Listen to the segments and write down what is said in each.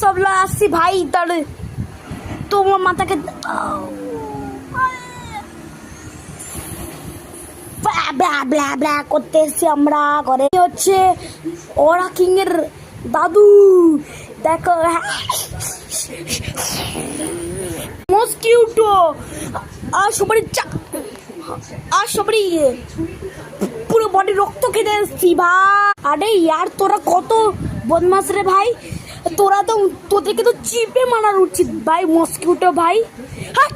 সব আসছি ভাই, তাহলে তোমার মাথাকে করতে এসছি আমরা ঘরে। হচ্ছে ওরা কিং এর দাদু, দেখো মস্কিউটো আর সবারই পুরো বডি রক্ত খেতে এসছি ভাই। আরে ইয়ার তোরা কত বদমাস রে ভাই, তোদেরকে তো চিপে মারার উচিত ভাই মস্কিউটো ভাই। হ্যাঁ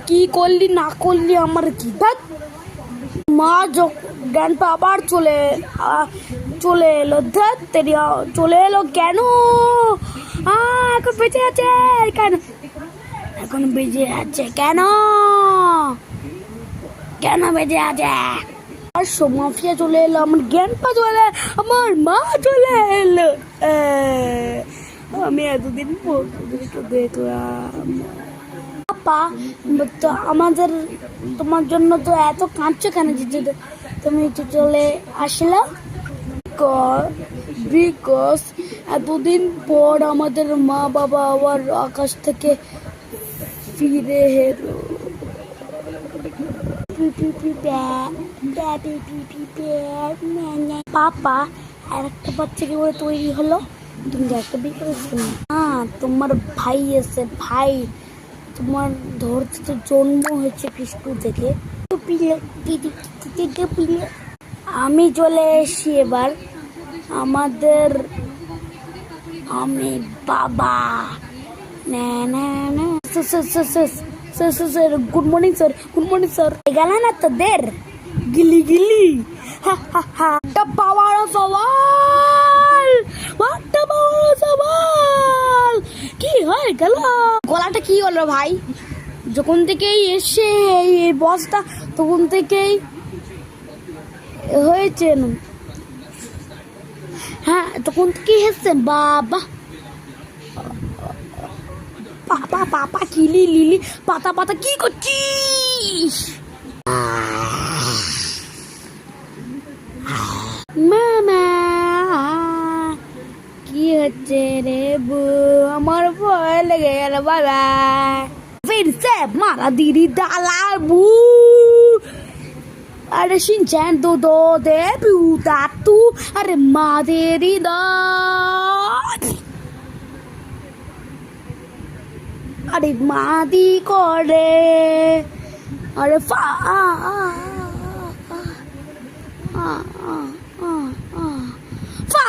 কি করলি না করলি আমার কি দেখ। মা গ্র্যান্ডপা আবার চলে এলো, ধ্যাত তেরি চলে এলো কেন? এখন বেঁচে আছে কেন? এখন বেঁচে আছে কেন? কেন বেঁচে আছে? আর মাফিয়া চলে এলো, আমার গ্র্যান্ডপা চলে, আমার মা চলে এলো। আমি এতদিন পর দেখলাম। পাপা তো আমাদের তোমার জন্য তো এত কাঁদছো কেন যে তুমি চলে আসলে? বিকজ এতদিন পর আমাদের মা বাবা আবার আকাশ থেকে ফিরে এলো। পাপা আর একটা বাচ্চা কি করে তৈরি হলো? তুমি একটা বিয়ে করেছো? হ্যাঁ তোমার ভাই এসে, ভাই তোমার ধরতে তো জন্ম হয়েছে কৃষ্ণ থেকে। আমি চলে এসছি এবার আমাদের, আমি বাবা sir good morning sir, good morning sir. গেল না তোদের গিলি গিলি পাওয়ার সওয়াল, কি হয়ে গেল? গলাটা কি হলো ভাই? যখন থেকেই এসে এই বসটা তখন থেকেই হয়েছে। হ্যাঁ তখন থেকেই এসছেন বাবা। পাপা পাপা কিলি লিলি পাতা পাতা কি করছিস? মামা কি হচ্ছে রে বু? আমার ভয় লেগে গেল বাবা। फिर से मारा दीदी डाला बू। अरे शिनचैन दो दे पूता तू, अरे माँ तेरी दा, अरे माँ दी कोड़े, अरे फा फा